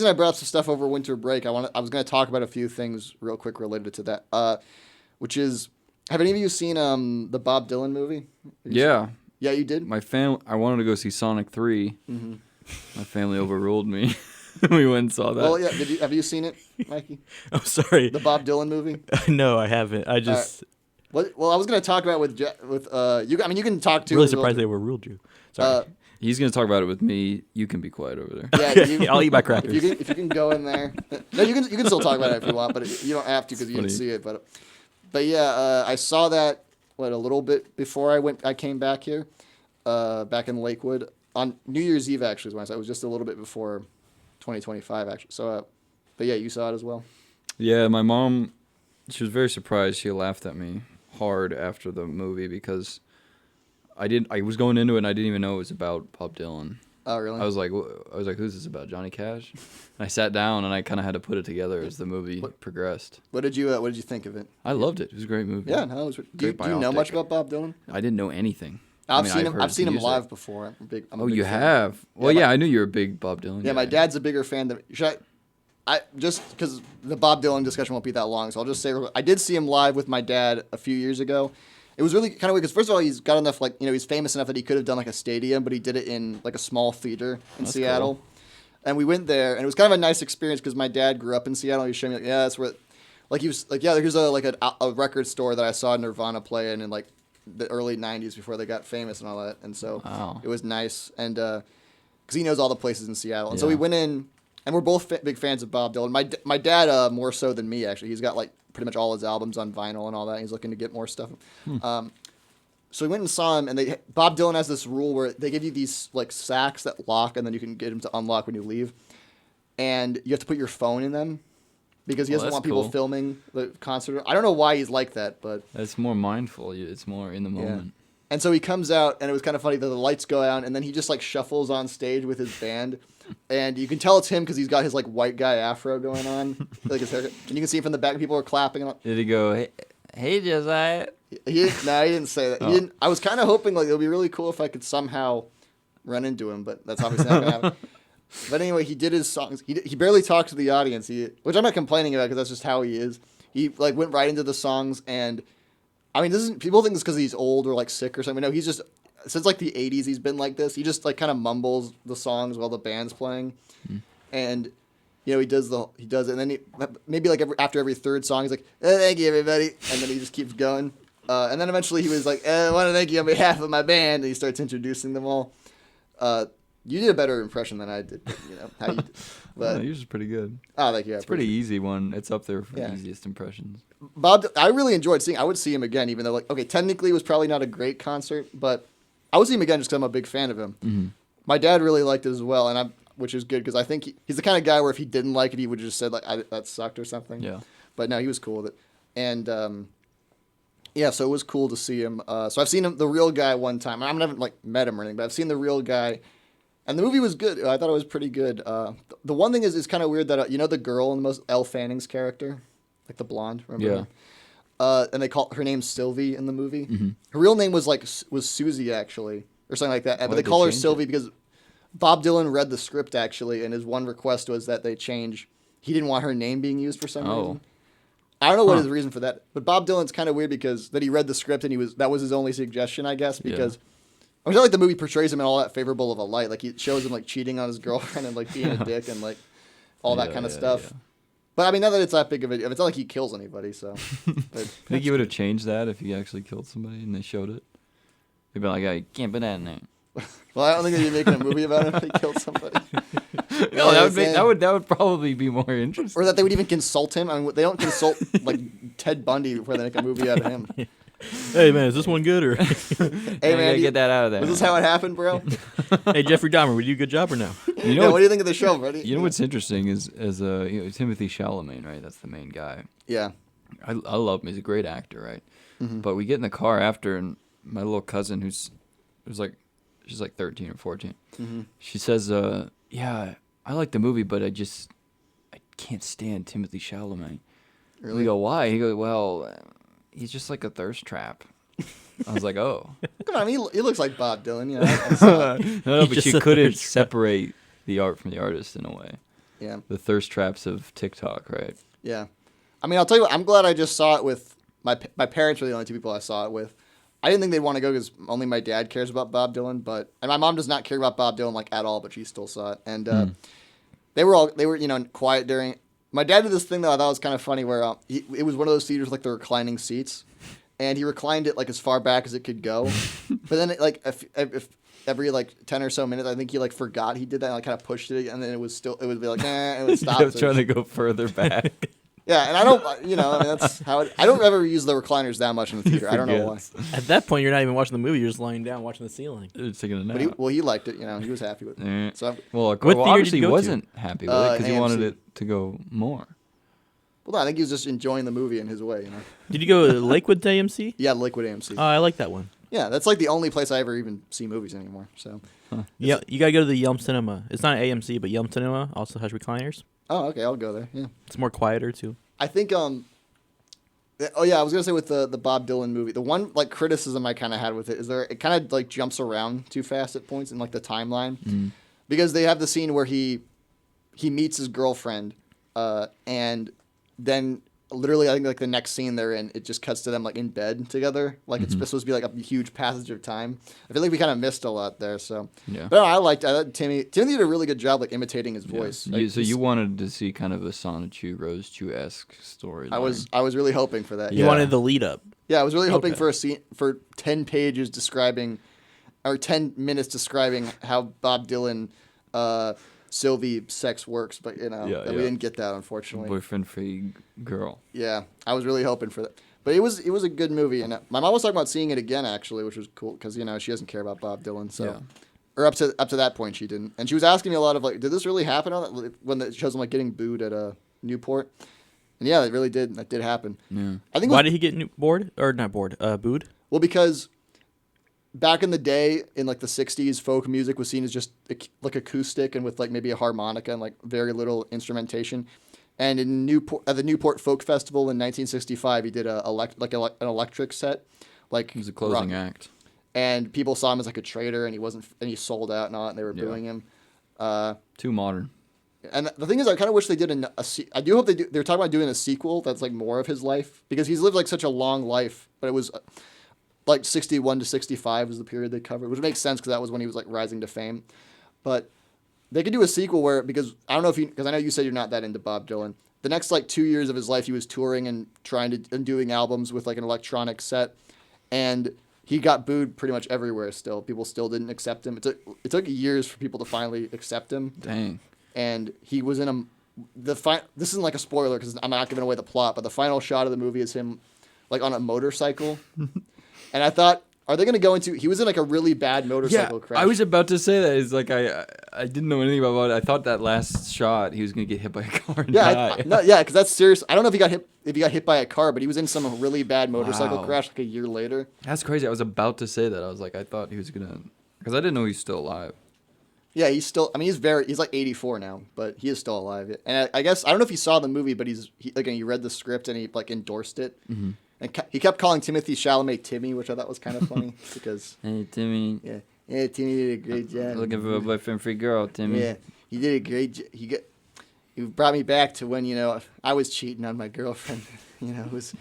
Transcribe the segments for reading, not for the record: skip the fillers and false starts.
reason I brought up some stuff over winter break, I was going to talk about a few things real quick related to that. Which is, have any of you seen the Bob Dylan movie? Yeah. Yeah, you did? I wanted to go see Sonic 3. Mm-hmm. My family overruled me. We went and saw that. Well, yeah. Have you seen it, Mikey? I'm sorry. The Bob Dylan movie? No, I haven't. I just... Well, I was going to talk about it with you. I mean, you can talk to. Really surprised they overruled you. Sorry. He's going to talk about it with me. You can be quiet over there. Yeah, I'll eat my crackers. If you can go in there. No, you can still talk about it if you want, but you don't have to because you didn't see it. But yeah, I saw that a little bit before I came back here, back in Lakewood on New Year's Eve. Actually, is when I saw it. It was just a little bit before 2025 actually. So, but yeah, you saw it as well. Yeah, my mom, she was very surprised. She laughed at me hard after the movie because I was going into it and I didn't even know it was about Bob Dylan. Oh, really? I was like, who's this about? Johnny Cash? And I sat down and I kind of had to put it together as the movie progressed. What did you think of it? I loved it. It was a great movie. Yeah, no, it was. Do you know much about Bob Dylan? I didn't know anything. I've seen him live before. I'm a big you fan. have? Well, yeah, I knew you were a big Bob Dylan. Yeah, guy. my dad's a bigger fan than I just because the Bob Dylan discussion won't be that long, so I'll just say I did see him live with my dad a few years ago. It was really kind of weird because first of all, he's got enough he's famous enough that he could have done like a stadium, but he did it in like a small theater in Seattle. Cool. And we went there, and it was kind of a nice experience because my dad grew up in Seattle. He was showing me that's where, he was here's a record store that I saw Nirvana play in like the early '90s before they got famous and all that, and so It was nice, and because he knows all the places in Seattle, and so we went in, and we're both big fans of Bob Dylan. My dad more so than me actually. He's got pretty much all his albums on vinyl and all that. He's looking to get more stuff. So we went and saw him, and Bob Dylan has this rule where they give you these sacks that lock, and then you can get them to unlock when you leave, and you have to put your phone in them. Because he doesn't want people filming the concert. I don't know why he's like that, but... It's more mindful. It's more in the moment. Yeah. And so he comes out, and it was kind of funny that the lights go out, and then he just, shuffles on stage with his band. And you can tell it's him because he's got his, white guy afro going on. His haircut. And you can see from the back, people are clapping. And all. Did he go, hey, Josiah? No, he didn't say that. Oh. I was kind of hoping, it would be really cool if I could somehow run into him, but that's obviously not going to happen. But anyway, he did his songs. He barely talked to the audience, which I'm not complaining about because that's just how he is. He went right into the songs, and I mean, people think it's because he's old or sick or something. No, he's just since the 80s he's been like this. He just kind of mumbles the songs while the band's playing, and he does it, and then maybe after every third song he's like, "Thank you, everybody," and then he just keeps going, and then eventually he was like, "I want to thank you on behalf of my band," and he starts introducing them all. You did a better impression than I did, how you did. But yours is pretty good. Oh, thank you. It's a pretty easy one. It's up there for the easiest impressions. Bob, I really enjoyed seeing. I would see him again, even though technically it was probably not a great concert, but I would see him again just because I'm a big fan of him. Mm-hmm. My dad really liked it as well, which is good because I think he's the kind of guy where if he didn't like it, he would have just said that sucked or something. Yeah. But no, he was cool with it, and so it was cool to see him. So I've seen him, the real guy, one time. I haven't met him or anything, but I've seen the real guy. And the movie was good. I thought it was pretty good. The one thing is kind of weird that the girl in the most Elle Fanning's character, the blonde, remember? Yeah. And they call her name Sylvie in the movie. Mm-hmm. Her real name was Susie actually, or something like that. But they call her Sylvie because Bob Dylan read the script actually, and his one request was that they change. He didn't want her name being used for some reason. I don't know what his reason for that, but Bob Dylan's kind of weird because that he read the script and that was his only suggestion, I guess, because. Yeah. I feel the movie portrays him in all that favorable of a light. It shows him cheating on his girlfriend and being a dick and all that kind of stuff. Yeah. But I mean, not that it's that big of a deal. It's not like he kills anybody. So, I think you would have changed that if he actually killed somebody and they showed it. They'd be like, "I can't put that in there." Well, I don't think they'd be making a movie about him if he killed somebody. No, that would probably be more interesting. Or that they would even consult him. I mean, they don't consult Ted Bundy before they make a movie out of him. Hey man, is this one good or? Hey man, get that out of there. Was this how it happened, bro? Hey Jeffrey Dahmer, would you do a good job or no? What do you think of the show, buddy? You know what's interesting is Timothy Chalamet, right? That's the main guy. Yeah. I love him. He's a great actor, right? Mm-hmm. But we get in the car after, and my little cousin, she's 13 or 14. Mm-hmm. She says, "Yeah, I like the movie, but I can't stand Timothy Chalamet." Really? We go, "Why?" He goes, "Well, he's just like a thirst trap." I was like, "Oh, come on, he looks like Bob Dylan, No, but you couldn't separate the art from the artist in a way. Yeah. the thirst traps of TikTok, right? Yeah. I mean, I'll tell you what, I'm glad I just saw it with my parents were the only two people I saw it with. I didn't think they'd want to go because only my dad cares about Bob Dylan, and my mom does not care about Bob Dylan like at all, but she still saw it. And they were quiet during. My dad did this thing that I thought was kind of funny where it was one of those theaters with like the reclining seats, and he reclined it like as far back as it could go. But then if every like 10 or so minutes, I think he like forgot he did that and like kind of pushed it, and then it would be like it would stop. He kept trying to go further back. Yeah, and I don't, I mean, that's how I don't ever use the recliners that much in the theater. I don't know why. At that point, you're not even watching the movie. You're just lying down watching the ceiling. It's taking a nap. But he liked it. He was happy with it. So well, theater did obviously you he go to? wasn't happy with it because he AMC. wanted it to go more. no, I think he was just enjoying the movie in his way. Did you go to Lakewood to AMC? Yeah, Liquid AMC. Oh, I like that one. Yeah, that's like the only place I ever even see movies anymore. So. Yeah, you gotta go to the Yelm Cinema. It's not AMC, but Yelm Cinema also has recliners. Oh, okay, I'll go there. Yeah. It's more quieter too. I think oh yeah, I was gonna say with the Bob Dylan movie, the one like criticism I kind of had with it is it kind of like jumps around too fast at points in like the timeline, because they have the scene where he meets his girlfriend, and then literally I think like the next scene they're in, it just cuts to them like in bed together, like it's supposed to be like a huge passage of time. I feel like we kind of missed a lot there. So Yeah. but no, I thought Timmy did a really good job like imitating his voice. Yeah. Like, So you wanted to see kind of a Sonichu, Rose Chu-esque story. I was really hoping for that. You wanted the lead up. Yeah, I was really hoping Okay. for a scene for 10 pages describing, or 10 minutes describing how Bob Dylan, Sylvie sex works, but we didn't get that unfortunately. boyfriend-free girl. Yeah, I was really hoping for that, but it was a good movie, and my mom was talking about seeing it again actually, which was cool because she doesn't care about Bob Dylan, so. Yeah. Or up to that point she didn't, and she was asking me a lot of like, did this really happen on that when it shows him like getting booed at Newport, and yeah, it really did. That did happen. Yeah. I think. Why did he get bored or not bored? Booed. Well, because back in the day, in like the 60s, folk music was seen as just like acoustic and with like maybe a harmonica and like very little instrumentation. And in at the Newport Folk Festival in 1965, he did an electric set, like He was a closing rock. act. And people saw him as like a traitor, and he sold out and all that, and they were booing him. Too modern. And the thing is, I kind of wish they did I do hope they do. They're talking about doing a sequel that's like more of his life, because he's lived like such a long life, but it was like 61 to 65 was the period they covered, which makes sense because that was when he was like rising to fame. But they could do a sequel because I don't know because I know you said you're not that into Bob Dylan. The next like 2 years of his life, he was touring and and doing albums with like an electronic set, and he got booed pretty much everywhere. Still, people still didn't accept him. It took years for people to finally accept him. Dang. And he was in this isn't like a spoiler because I'm not giving away the plot, but the final shot of the movie is him like on a motorcycle. And I thought, are they going to go into? He was in like a really bad motorcycle crash. I was about to say that. It's like I didn't know anything about it. I thought that last shot he was gonna get hit by a car and die. because that's serious. I don't know if he got hit by a car, but he was in some really bad motorcycle Wow. crash like a year later. That's crazy. I was about to say that. I was like, I thought he was gonna, because I didn't know he's still alive. Yeah, he's still. I mean, he's like 84 now, but he is still alive. And I guess I don't know if you saw the movie, but he read the script and he like endorsed it. Mm-hmm. And he kept calling Timothy Chalamet Timmy, which I thought was kind of funny because. Hey Timmy. Yeah, Timmy did a great job. Looking for a boyfriend-free girl, Timmy. Yeah, he did a great job. He brought me back to when I was cheating on my girlfriend. It was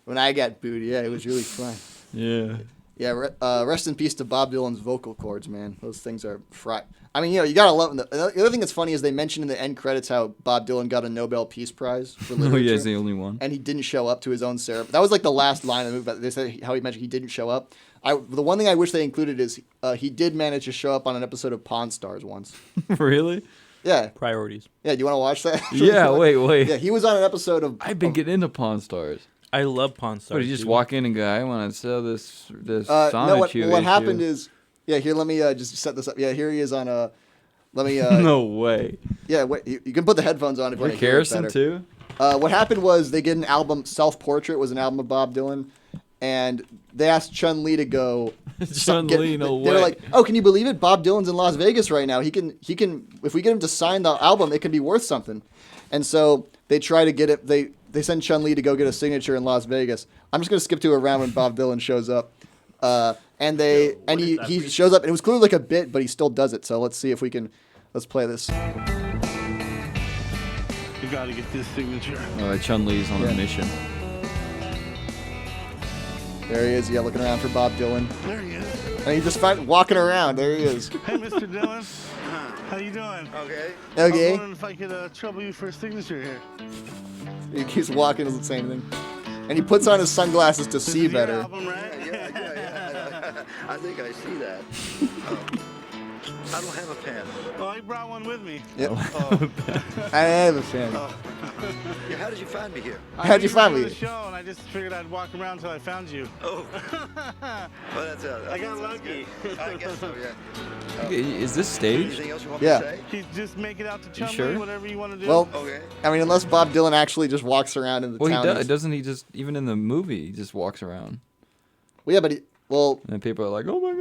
when I got booed. Yeah, it was really fun. Yeah. Yeah, rest in peace to Bob Dylan's vocal cords, man. Those things are fried. I mean, you gotta love them. The other thing that's funny is they mentioned in the end credits how Bob Dylan got a Nobel Peace Prize for literature. Oh, yeah, he's the only one. And he didn't show up to his own ceremony. That was like the last line of the movie. But they said how he mentioned he didn't show up. The one thing I wish they included is he did manage to show up on an episode of Pawn Stars once. Really? Yeah. Priorities. Yeah, do you want to watch that? Yeah, wait. Yeah, he was on an episode of... I've been getting into Pawn Stars. I love Pawn Stars. What, did you just walk in and go, I want to sell this no, Sonichu what issue. happened is... Yeah, here, let me just set this up. Yeah, here he is on a... Let me... No way. Yeah, wait, you can put the headphones on if you want Rick to hear it Harrison, better. too? What happened was they did an album, Self-Portrait was an album of Bob Dylan, and they asked Chun-Li to go... Chun-Li, no way. They were like, oh, can you believe it? Bob Dylan's in Las Vegas right now. He can. If we get him to sign the album, it can be worth something. And so they try to get it. They send Chun-Li to go get a signature in Las Vegas. I'm just gonna skip to a round when Bob Dylan shows up. He shows up, and it was clearly like a bit, but he still does it. So let's see if we can. Let's play this. got to get this signature. Chun-Li's on a mission. There he is, yeah, looking around for Bob Dylan. There he is. And he just walking around. There he is. Hey, Mr. Dylan. How you doing? Okay. I was Okay. wondering if I could trouble you for a signature here. He keeps walking, doesn't say anything. And he puts on his sunglasses to This see is your better. album, right? Yeah. I think I see that. I don't have a pen. Well, I brought one with me. Yep. Oh. I have a fan. Yeah, how did you find me here? How'd you find me? me? The show, and I just figured I'd walk around until I found you. Oh. Well, that's I got lucky. I guess so, yeah. Is this staged? Anything else you want Yeah. me to say? You just make it out to Chumley, sure? whatever you want to do. Well, Okay. I mean, unless Bob Dylan actually just walks around in the Well, he town. does. Doesn't he just, even in the movie, he just walks around. Well, yeah, but And then people are like, oh my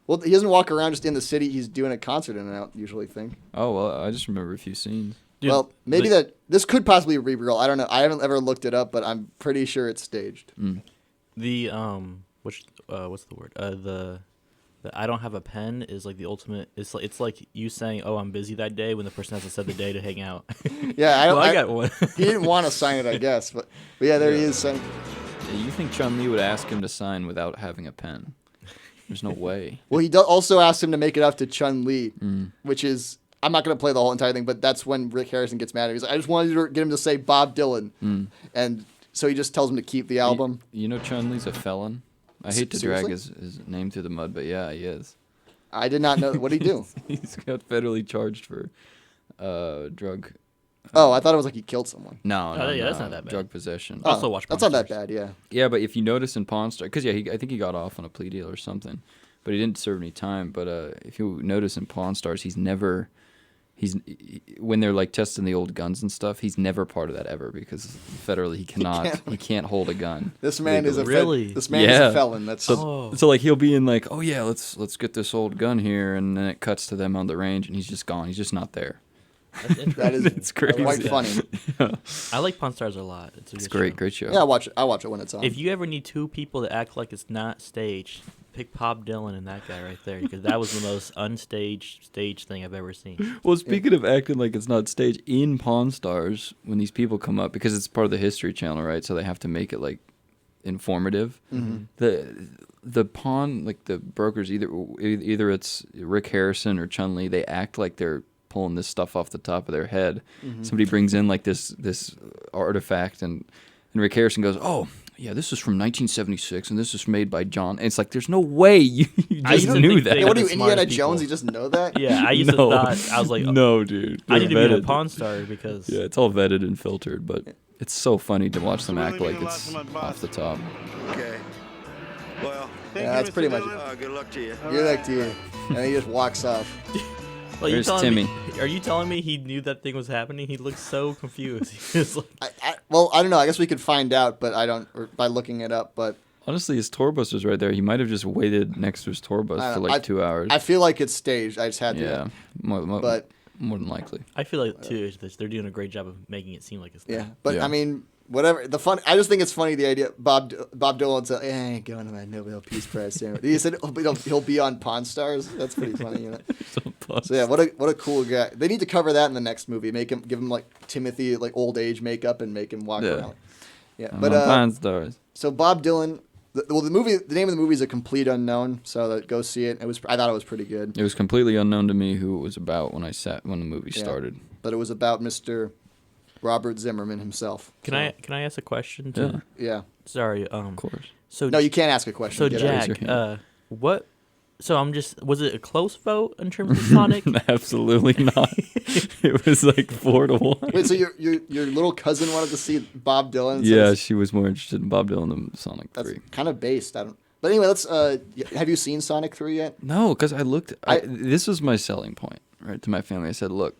God. he doesn't walk around just in the city. He's doing a concert in and out, usually think. Oh, well, I just remember a few scenes. Dude, Well, maybe the, this could possibly be real. I don't know. I haven't ever looked it up, but I'm pretty sure it's staged. the what's the word? The I don't have a pen is like the ultimate. It's like you saying, "Oh, I'm busy that day," when the person hasn't said the day to hang out. Yeah, Well, I got one. He didn't want to sign it, I guess, but yeah, there he is. Saying, You think Chun-Li would ask him to sign without having a pen? There's no way. well, he also asked him to make it up to Chun-Li, which is I'm not going to play the whole entire thing, but that's when Rick Harrison gets mad at him. He's like, I just wanted to get him to say Bob Dylan, and so he just tells him to keep the album. You know Chun-Li's a felon? I hate to drag Seriously? his name through the mud, but yeah, he is. I did not know. What did he do? He's got federally charged for drug. Oh, I thought it was like he killed someone. No, no, yeah, no, that's not that bad. Drug possession. Also watch That's Pawn not that Stars. bad, yeah. Yeah, but if you notice in Pawn Stars, because I think he got off on a plea deal or something, but he didn't serve any time. But if you notice in Pawn Stars, when they're like testing the old guns and stuff, he's never part of that ever because federally he can't hold a gun. This man is a Really? This man is a felon. That's So like he'll be in like, oh yeah, let's get this old gun here, and then it cuts to them on the range, and he's just gone. He's just not there. That's interesting. that is It's crazy. quite funny. I like Pawn Stars a lot. It's a It's good great, show. great show. Yeah, I watch it when it's on. If you ever need two people to act like it's not staged, pick Bob Dylan and that guy right there because that was the most unstaged stage thing I've ever seen. Well, speaking of acting like it's not staged, in Pawn Stars, when these people come up, because it's part of the History Channel, right? So they have to make it like informative. The pawn, like the brokers, either it's Rick Harrison or Chun-Li, they act like they're pulling this stuff off the top of their head. Somebody brings in like this artifact, and Rick Harrison goes, "Oh, yeah, this is from 1976, and this is made by John." And it's like, there's no way you I just used to knew think that. they Hey, what are were you, the Indiana smartest Jones? people. You just know that? Yeah, I used No. to thought I was like, No, dude. I need to They're be in a vetted. Pawn Star because Yeah, it's all vetted and filtered, but it's so funny to watch them Really act like mean a lot it's to my boss. off the top. Okay. Well, Thank Yeah, you, that's Mr. pretty much Dillon. good luck to you. You're like to you. And he just walks off. Well, There's Timmy. Are you telling me he knew that thing was happening? He looked so confused. He was like, Well, I don't know. I guess we could find out, but I don't, or by looking it up. But Honestly, his tour bus was right there. He might have just waited next to his tour bus I for don't know. like 2 hours. I feel like it's staged. I just had to. Yeah, more But than likely. I feel like too they're doing a great job of making it seem like it's yeah, not. but Yeah. I mean, whatever. The fun. I just think it's funny the idea. Bob Dylan said, "I ain't going to my Nobel Peace Prize ceremony." He said he'll be on Pawn Stars. That's pretty funny, you know. So yeah, what a cool guy. They need to cover that in the next movie. Give him like Timothy like old age makeup and make him walk Yeah. around. Yeah, I'm but on Pawn Stars. so Bob Dylan. The name of the movie is A Complete Unknown. So go see it. I thought it was pretty good. It was completely unknown to me who it was about when the movie Yeah. started. But it was about Mr. Robert Zimmerman himself. Can I ask a question? Yeah, To, Yeah. Sorry. of course. So No, you can't ask a question. So Get out. Jack, your hand. what? So was it a close vote in terms of Sonic? Absolutely not. It was like 4-1. Wait, so your little cousin wanted to see Bob Dylan? So Yeah, it's- she was more interested in Bob Dylan than Sonic that's 3. kind of based. I don't. But anyway, let's. Have you seen Sonic 3 yet? No, because I looked. This was my selling point, right, to my family. I said, look,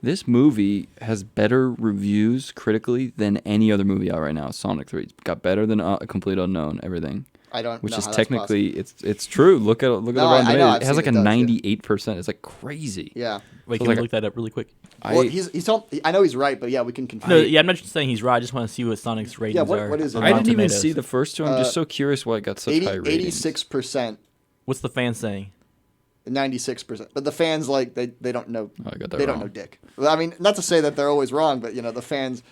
this movie has better reviews critically than any other movie out right now. Sonic 3. It's got better than A Complete Unknown, everything. I don't. Which know is how that's technically, it's true. Look at No, the Rotten I know, Tomatoes. I've It has seen like a it does, yeah. 98%. It's like crazy. Yeah. Wait, So can like we look that up really quick? Well, he's told. I know he's right, but yeah, we can confirm. No, yeah, I'm not just saying he's right. I just want to see what Sonic's ratings what- are. what is it? on I Rotten didn't even Tomatoes. see the first two. I'm just so curious why it got such high ratings. 86%. What's the fan saying? 96%. But the fans like they don't know. Oh, I got that they wrong. don't know dick. Well, I mean, not to say that they're always wrong, but the fans.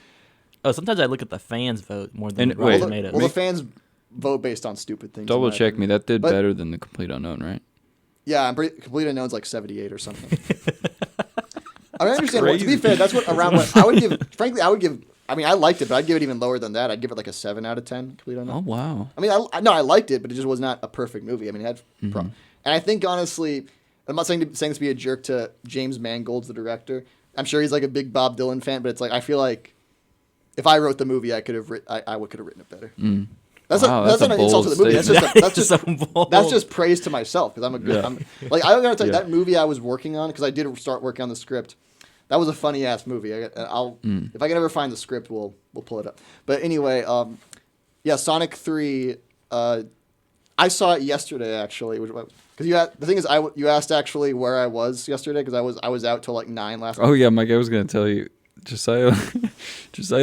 Oh, sometimes I look at the fans vote more than And Rotten wait, Tomatoes. Well, the fans vote based on stupid things. in Double my check me. opinion. That did But- better than the Complete Unknown, right? Yeah, I'm pretty complete unknown's like 78 or something. I mean, I understand. Well, to be fair, that's what around what I would give. Frankly, I would give. I mean, I liked it, but I'd give it even lower than that. I'd give it like a 7 out of 10. Complete unknown. Oh wow. I mean, I liked it, but it just was not a perfect movie. I mean, it had and I think honestly, I'm not saying this to be a jerk to James Mangold's the director. I'm sure he's like a big Bob Dylan fan, but it's like I feel like if I wrote the movie, I could have I could have written it better. That's Wow, not, that's that's not a an insult to bold the movie. That's statement. just So bold. that's just praise to myself because I'm a good. Yeah. I'm, like I gotta tell you Yeah. that movie I was working on because I did start working on the script. That was a funny ass movie. I'll if I can ever find the script, we'll pull it up. But anyway, yeah, Sonic 3. I saw it yesterday actually, because the thing is you asked actually where I was yesterday because I was out till like 9 last night. Oh yeah, Mike. I was gonna tell you. Josiah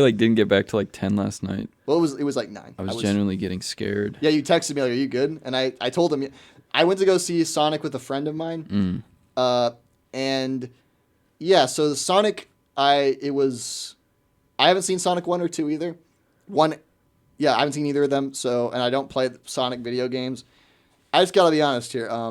like didn't get back till like 10 last night. Well, it was like 9. I was genuinely getting scared. Yeah, you texted me like, "Are you good?" And I told him I went to go see Sonic with a friend of mine. And yeah, so the Sonic I haven't seen Sonic 1 or 2 either. Yeah, I haven't seen either of them. So, and I don't play Sonic video games. I just gotta be honest here. I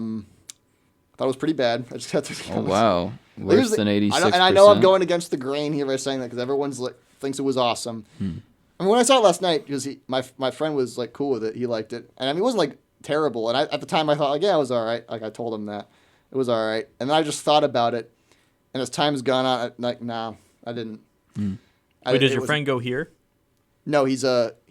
thought it was pretty bad. I just have to. Oh wow, Here's worse than 86%. And I know I'm going against the grain here by saying that because everyone's like thinks it was awesome. I mean, when I saw it last night, because my friend was like cool with it, he liked it, and I mean, it wasn't like terrible. And at the time, I thought like, yeah, it was all right. Like I told him that it was all right, and then I just thought about it, and as time's gone on, like, nah, I didn't. Wait, does your friend go here? No, he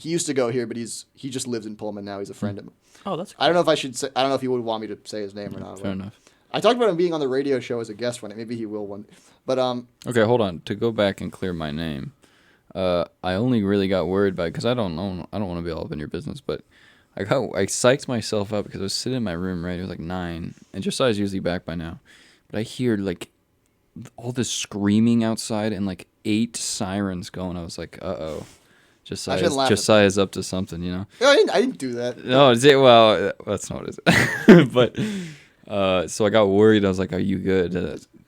used to go here, but he just lives in Pullman now. He's a friend of mine. Oh, that's I don't know if I should say. I don't know if he would want me to say his name or not. Fair enough. I talked about him being on the radio show as a guest one day. Maybe he will one. But Okay, hold on. To go back and clear my name, I only really got worried by because I don't want to be all up in your business, but I psyched myself up because I was sitting in my room, right? It was like 9, and Josiah's usually back by now, but I hear like all this screaming outside and like 8 sirens going. I was like, uh-oh. shouldn't laugh at Josiah's up to something, you know? no, I didn't do that. No, well, that's not what it is. But so I got worried. I was like, "Are you good?"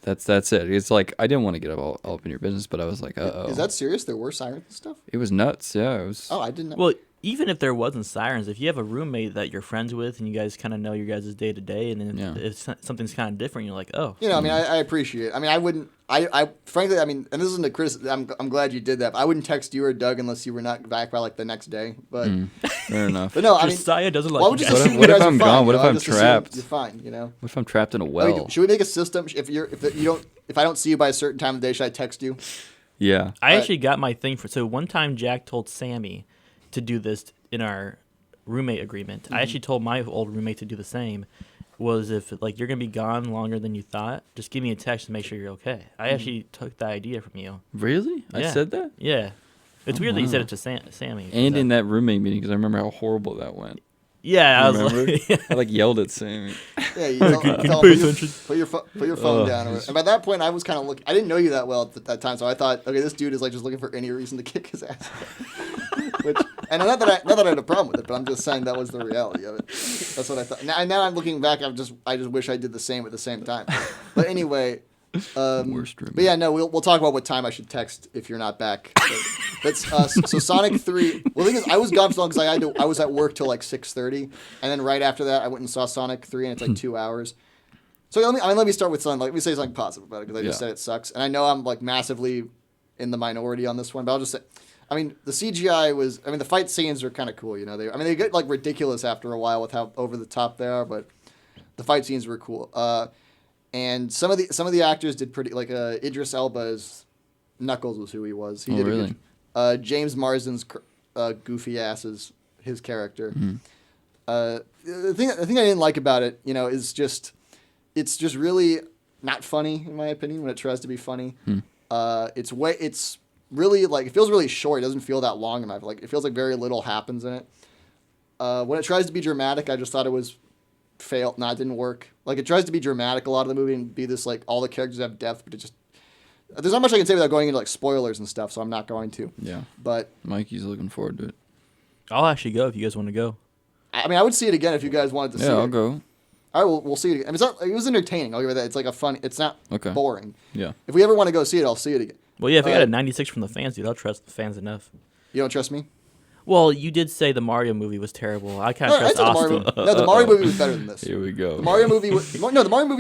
That's it. It's like I didn't want to get all up in your business, but I was like, "Uh-oh." Is that serious? There were sirens and stuff? It was nuts. Yeah, it was. Oh, I didn't know. Well, even if there wasn't sirens, if you have a roommate that you're friends with and you guys kind of know your guys' day to day, and then Yeah. if something's kind of different, you're like, oh. I mean, I appreciate it. I mean, I wouldn't. I frankly, I mean, and this isn't a criticism. I'm glad you did that. But I wouldn't text you or Doug unless you were not back by like the next day. But Fair enough. but no, I mean, Josiah doesn't like why you would you guys. just assume What you if guys I'm are fine, gone? you What know? if I I'm just assume trapped? You're fine, you know. What if I'm trapped in a I mean, well? should we make a system? If I don't see you by a certain time of day, should I text you? Yeah. I actually got my thing so one time Jack told Sammy to do this in our roommate agreement. I actually told my old roommate to do the same. Was if like you're gonna be gone longer than you thought, just give me a text to make sure you're okay. I actually took the idea from you. Really? I Yeah. said that? Yeah, it's weird that you said wow. it to Sammy. And in that roommate meeting, because I remember how horrible that went. yeah, I was Remember? like, I like yelled at Sammy. Yeah, you tell, Can you tell pay him, attention? put your phone Ugh. down. And by that point, I was kind of looking. I didn't know you that well at that time, so I thought, okay, this dude is like just looking for any reason to kick his ass. Which, and not that I had a problem with it, but I'm just saying that was the reality of it. That's what I thought. Now I'm looking back. I just wish I did the same at the same time. But anyway, Worst roommate. but yeah, no, we'll talk about what time I should text if you're not back. But so Sonic 3. Well, the thing is, I was gone so long because I was at work till like 6:30, and then right after that, I went and saw Sonic 3, and it's like 2 hours. So let me start with something. Let me say something positive about it because I just Yeah. said it sucks, and I know I'm like massively in the minority on this one, but I'll just say, I mean, the CGI was. I mean, the fight scenes are kind of cool. You know, they get like ridiculous after a while with how over the top they are, but the fight scenes were cool. And some of the actors did pretty. Like Idris Elba's Knuckles was who he was. He Oh, did really? a good. James Marsden's goofy ass is his character. The thing I didn't like about it, you know, is just it's just really not funny in my opinion when it tries to be funny. It's really like it feels really short. It doesn't feel that long enough. Like it feels like very little happens in it. When it tries to be dramatic, I just thought it was failed. It didn't work. Like it tries to be dramatic a lot of the movie and be this like all the characters have depth, but it just there's not much I can say without going into like spoilers and stuff. So I'm not going to. Yeah. But Mikey's looking forward to it. I'll actually go if you guys want to go. I mean, I would see it again if you guys wanted to see it. Yeah, I'll go. All right, we'll see it again. I mean, it was entertaining. I'll give it that. It's like a fun. It's not Okay. boring. Yeah. If we ever want to go see it, I'll see it again. Well, yeah, if we got a 96 from the fans, dude, I'll trust the fans enough. You don't trust me? Well, you did say the Mario movie was terrible. I kind No, of I trust said the Austin. the Mario movie was better than this. Here we go. The Mario movie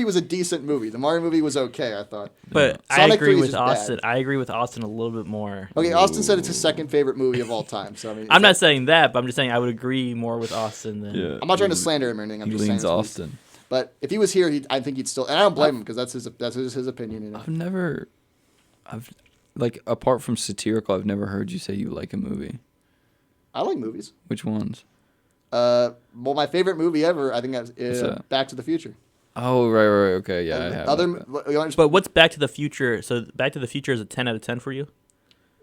was a decent movie. The Mario movie was okay, I thought. But I Sonic agree 3 is with just Austin. bad. I agree with Austin a little bit more. Okay, Austin said it's his second favorite movie of all time. So I mean, I'm not saying that, but I'm just saying I would agree more with Austin than. Yeah. I'm not trying to slander him or anything. I'm He just leans saying. Austin. But if he was here, I think he'd still. And I don't blame him because that's his opinion. You know? I've like apart from satirical, I've never heard you say you like a movie. I like movies. Which ones? Well, my favorite movie ever, I think, is that? Back to the Future. Oh, right, okay, yeah, I have. Other, that. you want to- But what's Back to the Future? So Back to the Future is a 10 out of 10 for you?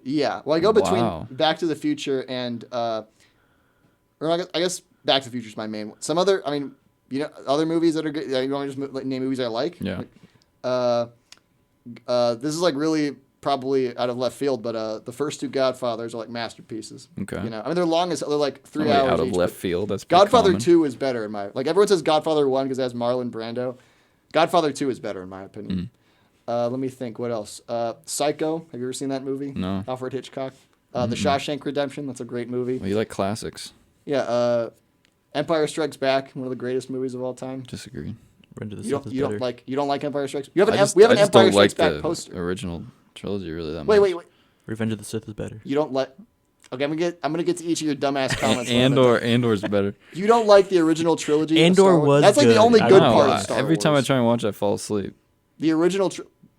yeah. Well, I go between Wow. Back to the Future and, or I guess Back to the Future is my main one. Some other, I mean, other movies that are good. You want me to just name movies I like? Yeah. This is like really probably out of left field, but the first two Godfathers are like masterpieces. Okay. I mean, they're long as they're like 3 Probably hours out of each, left but field. That's pretty Godfather common. 2 is better in my everyone says Godfather 1 because it has Marlon Brando. Godfather 2 is better in my opinion. Let me think. What else? Psycho. Have you ever seen that movie? No. Alfred Hitchcock. The Shawshank Redemption. That's a great movie. Well, you like classics. Yeah. Empire Strikes Back. One of the greatest movies of all time. Disagree. Revenge of the You Sith is don't better. like Empire Strikes. We have an I just Empire don't Strikes like Back the poster. original trilogy really that Wait. much. Revenge of the Sith is better. You don't like. Okay, I'm gonna get to each of your dumbass comments. Andor's better. You don't like the original trilogy. of Andor Star Wars? was That's like the good. only I good know. part of Star Every Wars. time I try and watch, I fall asleep. The original,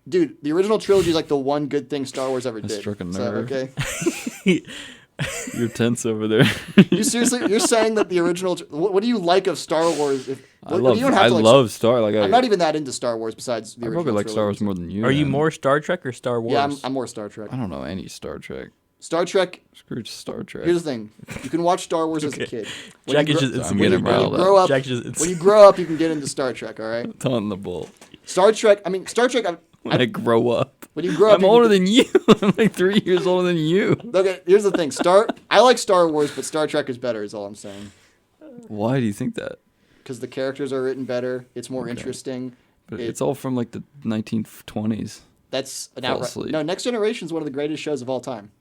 the original trilogy is like the one good thing Star Wars ever did. struck a So, nerve. okay. You're tense over there. You seriously, you're saying that the original. What do you like of Star Wars? I love Star. Like I'm not even that into Star Wars. Besides the I original. probably like Star Wars trilogy. more than you. Are you man. more Star Trek or Star Wars? Yeah, I'm more Star Trek. I don't know any Star Trek. Star Trek. Screw Star Trek. Here's the thing: you can watch Star Wars as a kid. When Jack you is grow- just I'm when getting you riled grow up. up. Jack just When you grow up, you can get into Star Trek. All right. Ton the bull. Star Trek. I mean, Star Trek. When I grow up. When you grow up, I'm you older can- than you. I'm like 3 years older than you. Okay, here's the thing. I like Star Wars, but Star Trek is better. Is all I'm saying. Why do you think that? Because the characters are written better. It's more interesting. But it's all from like the 1920s. That's an Fell outright. asleep. No, Next Generation is one of the greatest shows of all time.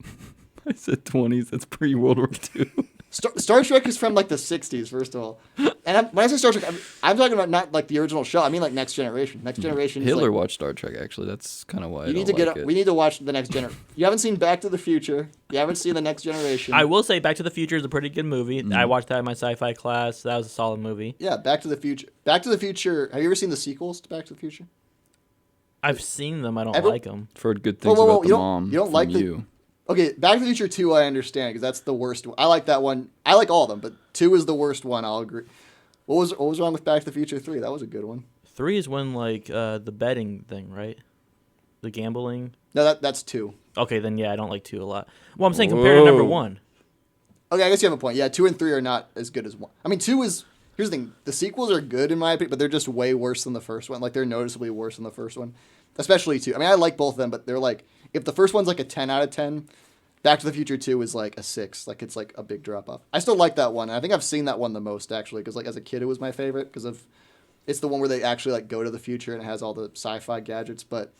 I said 20s. That's pre World War II. Star Trek is from like the 60s, first of all. And when I say Star Trek, I'm talking about not like the original show. I mean like Next Generation. Next Generation is Hitler like, watched Star Trek. Actually, that's kind of why you need to get. We need to watch the Next Generation. You haven't seen Back to the Future. You haven't seen the Next Generation. I will say Back to the Future is a pretty good movie. Mm-hmm. I watched that in my sci-fi class. That was a solid movie. Yeah, Back to the Future. Back to the Future. Have you ever seen the sequels to Back to the Future? I've seen them. I don't Ever- like them. I've heard good things Whoa, about you the don't- mom. you don't from like the- you. Okay, Back to the Future 2 I understand because that's the worst one. I like that one. I like all of them, but 2 is the worst one. I'll agree. What was wrong with Back to the Future 3? That was a good one. 3 is when like the betting thing, right? The gambling. No, that's 2. Okay, then yeah, I don't like 2 a lot. Well, I'm saying compared to number Whoa. 1. Okay, I guess you have a point. Yeah, 2 and 3 are not as good as 1. I mean, 2 is. Here's the thing: the sequels are good in my opinion, but they're just way worse than the first one. Like they're noticeably worse than the first one, especially 2. I mean, I like both of them, but they're like if the first one's like a 10 out of 10, Back to the Future 2 is like a 6. Like it's like a big drop off. I still like that one. And I think I've seen that one the most actually because like as a kid it was my favorite because of it's the one where they actually like go to the future and it has all the sci-fi gadgets, but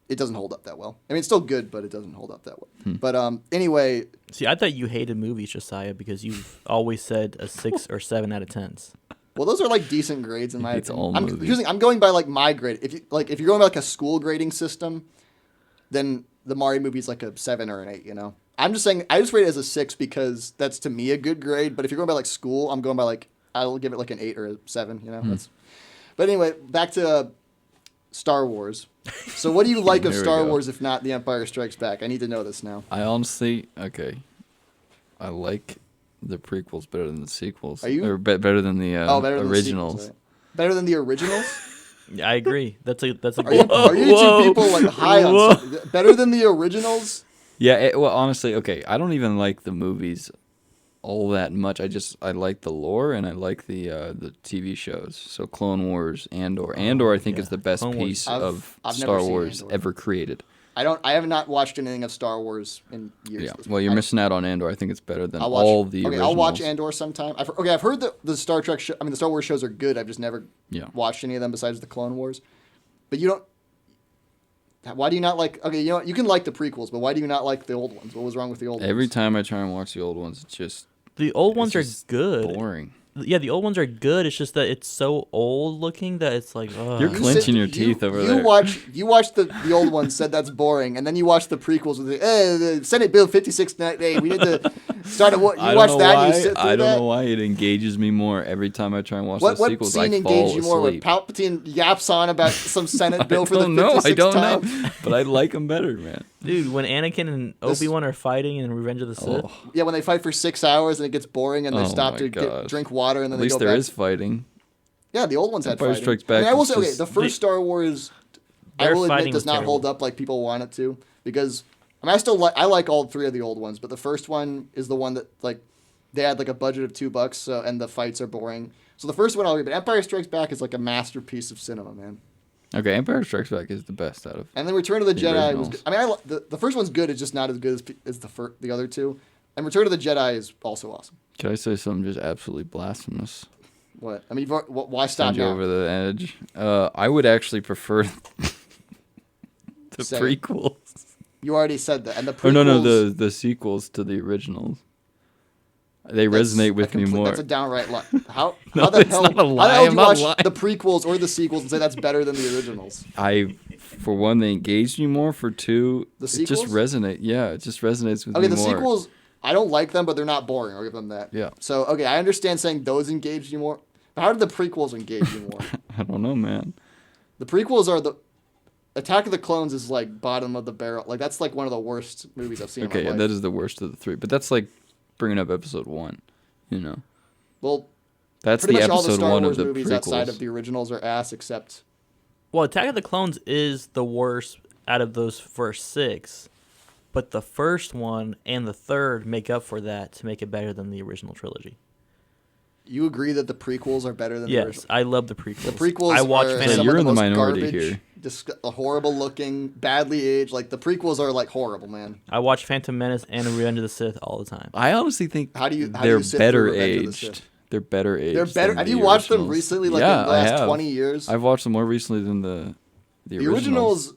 it doesn't hold up that well. I mean, it's still good, but it doesn't hold up that well. But anyway, See, I thought you hated movies, Josiah, because you've always said a 6 or 7 out of 10s. well, those are like decent grades in my hates opinion. all movies. Here's the thing, I'm going by like my grade. If you're going by like a school grading system, then the Mario movie is like a 7 or an 8. You know, I'm just saying I just rate it as a 6 because that's to me a good grade. But if you're going by like school, I'm going by like I'll give it like an 8 or a 7. You know, that's. But anyway, back to Star Wars. So what do you like of Here we Star go. Wars if not The Empire Strikes Back? I need to know this now. I honestly, okay. I like the prequels better than the sequels. Are you- Or better than the Better than originals. The sequels, right? Better than the originals? Yeah, I agree. That's a Are you Whoa. two people like high on Whoa. something? Better than the originals? Yeah, well, honestly, okay. I don't even like the movies all that much. I like the lore and I like the TV shows. So Clone Wars, Andor. Andor, I think, is the best Clone Wars. piece I've of never Star seen Wars Andor. ever created. I have not watched anything of Star Wars in years. Yeah. Well, you're missing out on Andor. I think it's better than I'll watch, all the okay, originals. I'll watch Andor sometime. I've heard that the Star Trek the Star Wars shows are good. I've just never watched any of them besides the Clone Wars. But you don't. Why do you not like? Okay, you know what? You can like the prequels, but why do you not like the old ones? What was wrong with the old ones? Every time I try and watch the old ones, it's just The old ones are just good. boring. Yeah, the old ones are good. It's just that it's so old looking that it's like, ugh. You're clenching your teeth over there. You watch the old ones, said that's boring, and then you watch the prequels with the Senate Bill 5698. We need to start a war. You watch that and you sit through I don't that? know why it engages me more every time I try and watch What the sequels. scene I fall engaged you more when asleep. Palpatine yaps on about some Senate bill for the I don't 56th know. time? But I like them better, man. Dude, when Anakin and Obi-Wan are fighting in Revenge of the Sith. Oh, Yeah, when they fight for 6 hours and it gets boring and they Oh stop my to gosh. drink water and then at least they go there back. is fighting. Yeah, the old ones had Empire fighting. Strikes I mean, Back I will is say, okay, just- the first Star Wars, I Their will admit, fighting does was not hold terrible. up like people want it to because I mean, I like all 3 of the old ones, but the first one is the one that like they had like a budget of $2, so and the fights are boring. So the first one I'll give, but Empire Strikes Back is like a masterpiece of cinema, man. Okay, Empire Strikes Back is the best out of. And then Return of the Jedi was. originals. Good. I mean, the first one's good. It's just not as good as the other two. And Return of the Jedi is also awesome. Can I say something just absolutely blasphemous? What? I mean, why stop Send you now? over the edge. I would actually prefer the Say it. prequels. You already said that. And the prequels. Or no, the sequels to the originals. They resonate with me more. That's a downright lie. How No, the it's hell? not a How lie. the hell do I'm you not watch lying. the prequels or the sequels and say that's better than the originals? For one, they engaged me more. For two, The it just sequels? resonate. Yeah, it just resonates with Okay, me the more. sequels. I don't like them, but they're not boring. I'll give them that. Yeah. So okay, I understand saying those engaged you more. But how did the prequels engage you more? I don't know, man. The prequels are the Attack of the Clones is like bottom of the barrel. Like that's like one of the worst movies I've seen. Okay, in my yeah, life. that is the worst of the 3. But that's like bringing up episode 1. You know, Well, that's pretty the much all the episode Star 1 Wars of the movies prequels. outside of the originals are ass, except Well, Attack of the Clones is the worst out of those first 6. But the first one and the third make up for that to make it better than the original trilogy. you agree that the prequels are better than the Yes, original. I love the prequels. The prequels I watch are Phantom some you're of the in the most minority garbage, here. horrible looking, badly aged. Like the prequels are like horrible, man. I watch Phantom Menace and Revenge of the Sith all the time. I honestly think How do you they're sit better through Revenge of the aged. Sith? They're better aged. They're better. than Have the you watched them originals. recently, like Yeah, in the last I have. 20 years? I've watched them more recently than the The originals.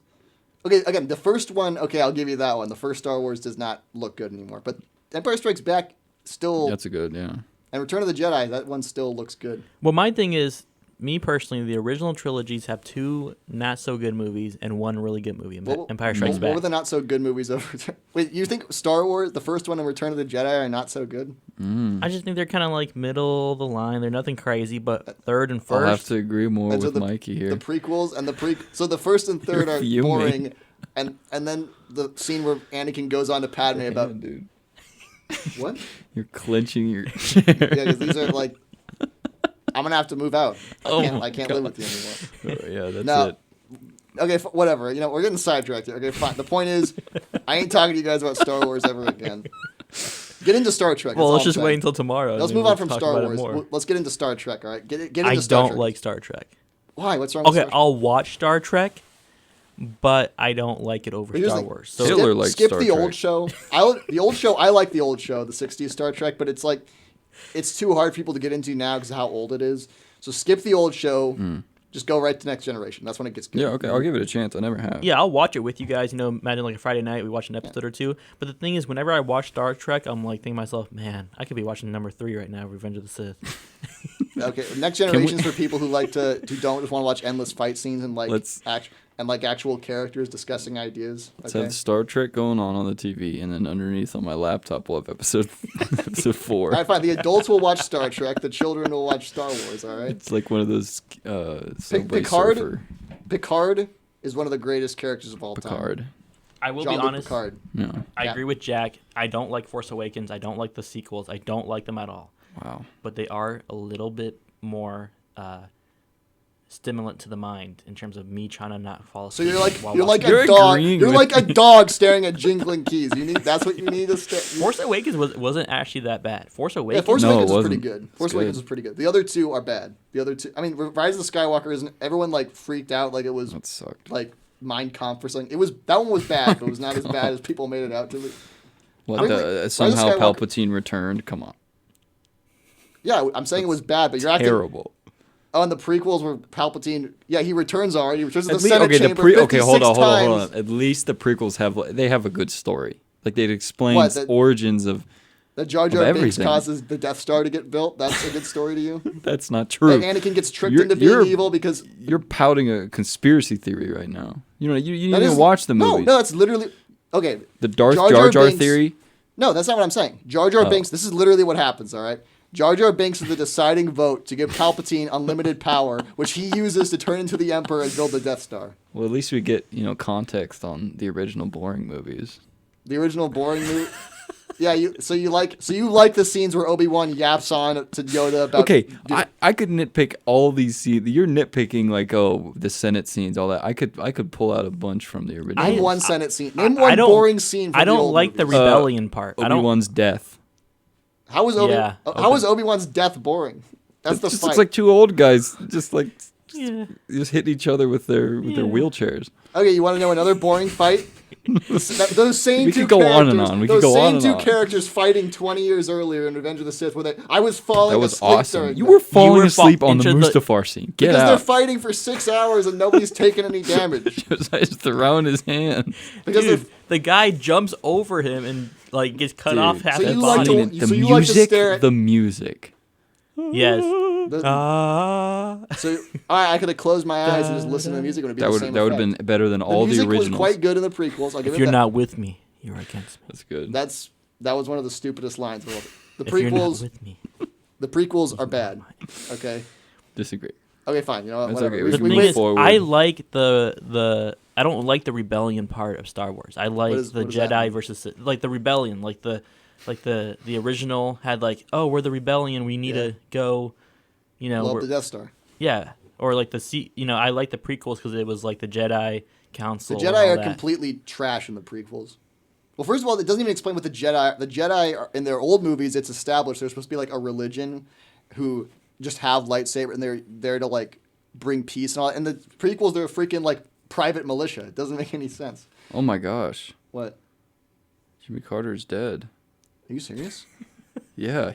Okay, again, the first one. Okay, I'll give you that one. The first Star Wars does not look good anymore, but Empire Strikes Back still, That's a good, yeah. and Return of the Jedi, that one still looks good. Well, my thing is, me personally, the original trilogies have 2 not so good movies and 1 really good movie. Empire Strikes What Back. were the not so good movies over? Wait, you think Star Wars, the first one, and Return of the Jedi are not so good? I just think they're kind of like middle of the line. They're nothing crazy, but third and I'll have first. to agree more And so with Mikey here. The prequels and so the first and third You're are fuming. boring, and then the scene where Anakin goes on to Padme about Yeah, dude. what? You're clenching your chair. Yeah, because these are like, I'm gonna have to move out. Oh I my can't live with you anymore. Yeah, that's No. it. Okay, whatever. You know, we're getting sidetracked here. Okay, fine. The point is, I ain't talking to you guys about Star Wars ever again. Get into Star Trek. Well, that's let's all just I'm wait saying. until tomorrow. Let's and move we'll on from talk Star about it Wars. more. Let's get into Star Trek. All right, get into I Star don't Trek. like Star Trek. Why? What's wrong with Okay, Star Trek? I'll watch Star Trek, but I don't like it over But here's Star the- Wars. So Hitler likes skip Star the Trek. old show. The old show. I like the old show, the '60s Star Trek, but it's like it's too hard for people to get into now because of how old it is. So skip the old show. Just go right to Next Generation. That's when it gets good. Yeah, okay, I'll give it a chance. I never have. yeah, I'll watch it with you guys. You know, imagine like a Friday night, we watch an episode or two. But the thing is, whenever I watch Star Trek, I'm like thinking to myself, man, I could be watching number 3 right now, Revenge of the Sith. Okay, Next Generation's for people who like to who don't just want to watch endless fight scenes and like Let's- actual characters discussing ideas. Let's Okay. have Star Trek going on the TV, and then underneath on my laptop we'll have episode 4. All right, fine. The adults will watch Star Trek. The children will watch Star Wars. All right. It's like one of those Subway Picard? Surfer. Picard is one of the greatest characters of all time. Picard. I will be Jean-Luc honest. Picard. No. I Yeah. agree with Jack. I don't like Force Awakens. I don't like the sequels. I don't like them at all. Wow. But they are a little bit more stimulant to the mind in terms of me trying to not fall So asleep. you're like while you're like watching a You're dog. agreeing You're with like a me. dog staring at jingling keys. That's what you need to stay. Force Awakens wasn't actually that bad. Force Yeah, Awakens. Force No, Awakens it was pretty wasn't. good. Force It's Awakens good. was pretty good. The other two are bad. The other two. I mean, Rise of the Skywalker isn't. Everyone like freaked out like it was That sucked. like Mein Kampf or something. That one was bad, but it was not as bad as people made it out to be. What somehow Palpatine returned? Come on. Yeah, I'm saying it was bad, but you're acting Terrible. on the prequels where Palpatine. Yeah, he returns already. He returns to the At least, Senate chamber. 56 hold on. times. At least the prequels have a good story. Like they'd explain What, the- origins of. That Jar Jar Binks everything. causes the Death Star to get built. That's a good story to you. That's not true. That Anakin gets tricked into being evil because You're pouting a conspiracy theory right now. You didn't that even is- watch the movie. No, that's literally okay. The Darth Jar Jar Jar Jar Binks- theory. No, that's not what I'm saying. Jar Jar Oh. Binks. This is literally what happens. All right. Jar Jar Binks is the deciding vote to give Palpatine unlimited power, which he uses to turn into the Emperor and build the Death Star. Well, at least we get context on the original boring movies. The original boring movie. Yeah, so you like the scenes where Obi-Wan yaps on to Yoda about. Okay, I could nitpick all these scenes. You're nitpicking like the Senate scenes, all that. I could pull out a bunch from the original. Name one Senate scene. Name one I don't- boring scene. From I don't the old like the movies. rebellion part. I don't. Obi-Wan's death. How was Yeah, How was Obi-Wan's death boring? That's It the just fight. looks like two old guys just Yeah. hitting each other with their wheelchairs. Okay, you want to know another boring fight? Those same We two could go on and characters- on. We could those go same on and two on. characters fighting 20 years earlier in Revenge of the Sith, where I was falling That was asleep awesome. during You that. were falling You were asleep on the into the- Mustafar scene. Get because they're out. fighting for 6 hours and nobody's taking any damage. Just throwing his hand. Because Dude, they're- the guy jumps over him and like gets cut off half So his you like body. to- The so you like to music, stare at- the music. Yes. the- Ah. so I could have closed my eyes and just listened to the music. It would be That the would same that would have effect. been better than The all the music was originals. quite good in the prequels. I'll give If it you're that. not with me, you're against me. That's good. That was one of the stupidest lines. The If you're not prequels, with me, the prequels are bad. Okay. Disagree. Okay, fine. You know what? That's Whatever. okay. We- the We we thing move went- is, forward. I like the I don't like the rebellion part of Star Wars. I like what the does that Jedi mean? versus like the rebellion, like the original had like, oh, we're the rebellion, we need Yeah. to go, blow up we're- the Death Star. yeah, or like I like the prequels because it was like the Jedi Council. The and Jedi all are that. completely trash in the prequels. Well, first of all, it doesn't even explain what the Jedi. The Jedi are, in their old movies, it's established they're supposed to be like a religion who just have lightsaber and they're there to like bring peace and all. In the prequels, they're a freaking like private militia. It doesn't make any sense. Oh my gosh. What? Jimmy Carter's dead. Are you serious? Yeah,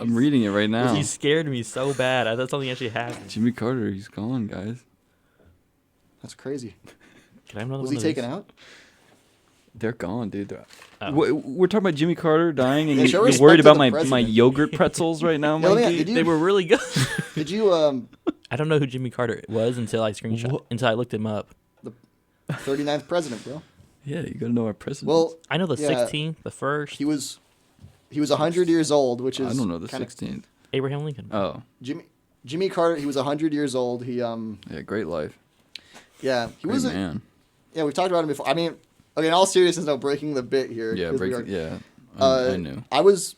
I'm reading it right now. He scared me so bad. I thought something actually happened. Jimmy Carter, he's gone, guys. That's crazy. Can I have another Was one he of taken these? out? They're gone, dude. Oh. We're talking about Jimmy Carter dying, and Yeah, show you're respect worried to about the my president. yogurt pretzels right now, Yeah, let me- Mikey? did you- They were really good. Did you I don't know who Jimmy Carter was until I until I looked him up. 39th president, bro? Yeah, you gotta know our president. Well, I know the Yeah. 16th, the first. he was 100 years old, which is I don't know the kinda- 16th. Abraham Lincoln. Oh, Jimmy Carter. He was 100 years old. He yeah, great life. yeah, he Great was man. Yeah, we've talked about him before. I mean, okay, in all seriousness, no breaking the bit here. Yeah, 'cause we are- yeah. Uh, I knew. I was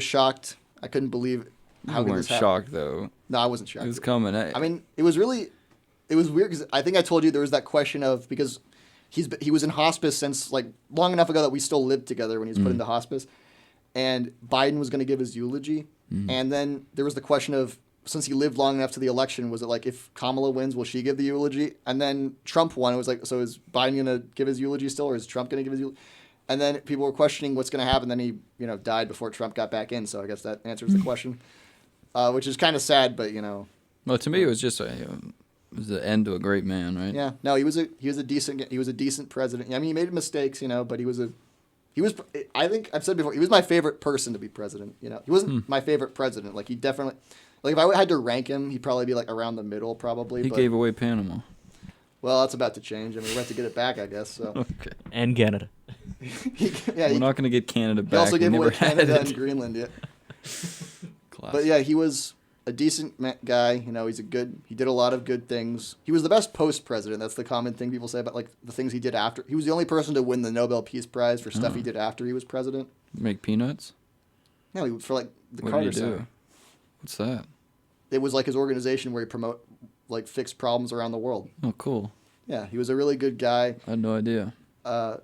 shocked. I couldn't believe how You good weren't this happened. shocked though. No, I wasn't shocked. It was coming. I mean, it was weird because I think I told you there was that question of because he was in hospice since like long enough ago that we still lived together when he was put into hospice, and Biden was going to give his eulogy, and then there was the question of since he lived long enough to the election, was it like if Kamala wins, will she give the eulogy? And then Trump won. It was like, so is Biden going to give his eulogy still, or is Trump going to give his eulogy? And then people were questioning what's going to happen. Then he, died before Trump got back in. So I guess that answers the question, which is kind of sad, but Well, to me, it was just it was the end to a great man, right? yeah. No, he was a decent president. I mean, he made mistakes, but he was. I think I've said before, he was my favorite person to be president. He wasn't my favorite president. Like he definitely, like if I had to rank him, he'd probably be like around the middle, probably. He but, gave away Panama. Well, that's about to change. I mean, we have to get it back, I guess. So. Okay. And Canada. We're not going to get Canada He back. also We gave never away had Canada it. and Greenland. Yeah. Classic. But yeah, he was a decent guy. He did a lot of good things. He was the best post-president. That's the common thing people say about like the things he did after. He was the only person to win the Nobel Peace Prize for stuff he did after he was president. Make peanuts? No, for like the What Carter did he do? Center. What's that? It was like his organization where he fixed problems around the world. Oh, cool. Yeah, he was a really good guy. I had no idea.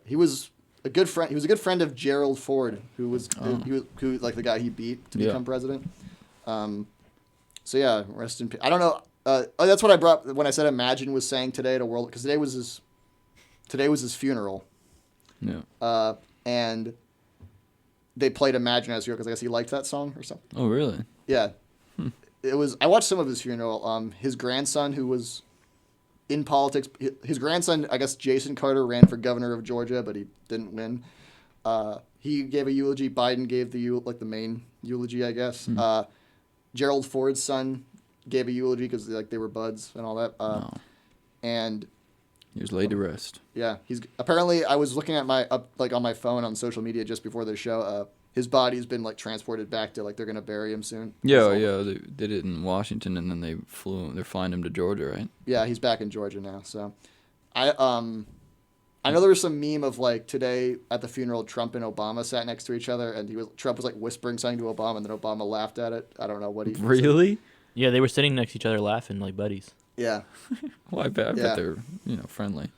He was a good friend. He was a good friend of Gerald Ford, who was like the guy he beat to Yeah. become president. So yeah, rest in peace. I don't know. That's what I brought when I said Imagine was saying today to world, because today was his funeral. Yeah. And they played Imagine as because I guess he liked that song or something. Oh, really? Yeah. It was. I watched some of his funeral. His grandson, who was in politics, his grandson, I guess Jason Carter, ran for governor of Georgia, but he didn't win. He gave a eulogy. Biden gave the main eulogy, I guess. Gerald Ford's son gave a eulogy because they were buds and all that. And He was laid to rest. yeah, he's apparently. I was looking at on my phone on social media just before the show. His body's been transported back to they're gonna bury him soon. Yeah, So, yeah. They did it in Washington, and then they're flying him to Georgia, right? Yeah, he's back in Georgia now. So, I know there was some meme of today at the funeral, Trump and Obama sat next to each other, and Trump was whispering something to Obama, and then Obama laughed at it. I don't know what he Really? Yeah, they were sitting next to each other laughing like buddies. Yeah, Well, I bet Yeah. they're friendly.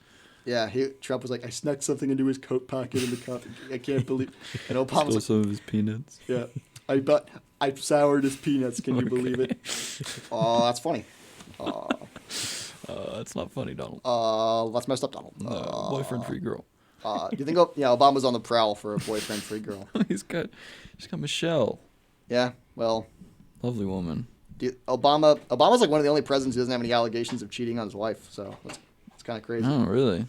yeah. Trump was like, I snuck something into his coat pocket in the coffee. I can't believe. And Obama Stole was like, some of his peanuts. yeah, I soured his peanuts. Can you believe it? Oh, that's funny. That's not funny, Donald. That's messed up, Donald. Boyfriend-free girl. Do you think? Obama's on the prowl for a boyfriend-free girl. He's got Michelle. Yeah. Well, Lovely woman. Obama's one of the only presidents who doesn't have any allegations of cheating on his wife. So it's kind of crazy. Oh, really?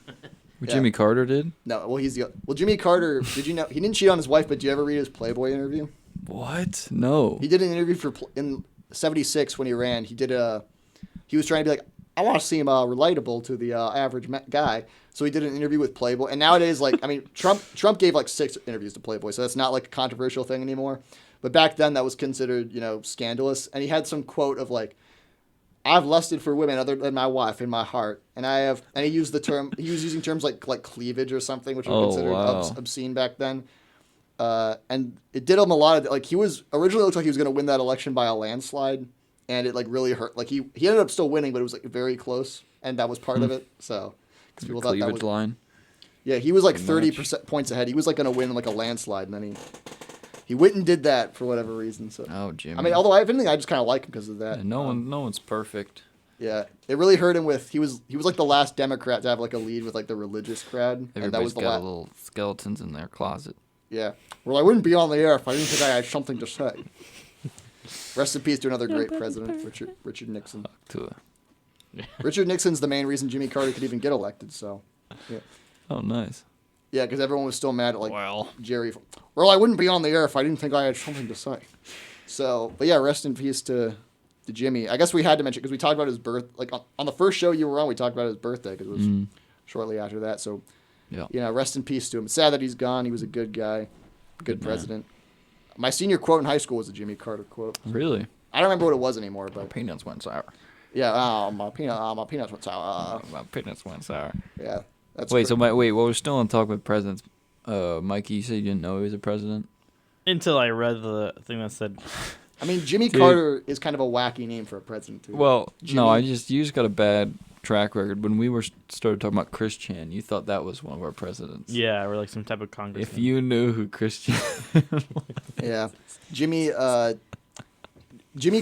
Yeah. Jimmy Carter did? No, well, Jimmy Carter. Did you know he didn't cheat on his wife? But did you ever read his Playboy interview? What? No. He did an interview in '76 when he ran. He was trying to be like, I want to seem relatable to the average guy. So he did an interview with Playboy. And nowadays, Trump gave 6 interviews to Playboy, so that's not a controversial thing anymore. But back then, that was considered scandalous. And he had some quote of I've lusted for women other than my wife in my heart, and he used the term. He was using terms like cleavage or something, which was considered obscene back then. And it did him a lot of he was originally looked like he was going to win that election by a landslide, and it really hurt. He ended up still winning, but it was very close, and that was part of it. So because people thought that Cleavage was line. yeah, he was 30% points ahead. He was going to win a landslide, and then he went and did that for whatever reason. So Oh, Jimmy. I mean, although if anything, I just kind of like him because of that. Yeah, no one's perfect. Yeah, it really hurt him he was the last Democrat to have a lead with the religious crowd, and that Everybody's was the got last. little skeletons in their closet. Yeah, well, I wouldn't be on the air if I didn't think I had something to say. Rest in peace to another great president, Richard Nixon. Richard Nixon's the main reason Jimmy Carter could even get elected. So, yeah, Oh, nice. yeah, because everyone was still mad at Jerry. Well, I wouldn't be on the air if I didn't think I had something to say. So, but yeah, rest in peace to Jimmy. I guess we had to mention because we talked about his birth. On the first show you were on, we talked about his birthday because it was shortly after that. So, Yeah. rest in peace to him. It's sad that he's gone. He was a good guy, good president. My senior quote in high school was a Jimmy Carter quote. Really? I don't remember what it was anymore, but Peanuts went sour. yeah, my peanuts went sour. My peanuts went sour. Yeah, that's Wait, well, we're still on talk with presidents. Mikey, you said you didn't know he was a president? Until I read the thing that said, I mean, Jimmy Carter is kind of a wacky name for a president too. Well, Jimmy. no, you just got a bad track record. When we started talking about Chris Chan, you thought that was one of our presidents. yeah, or some type of congressman. If you knew who Chris Chan Yeah, Jimmy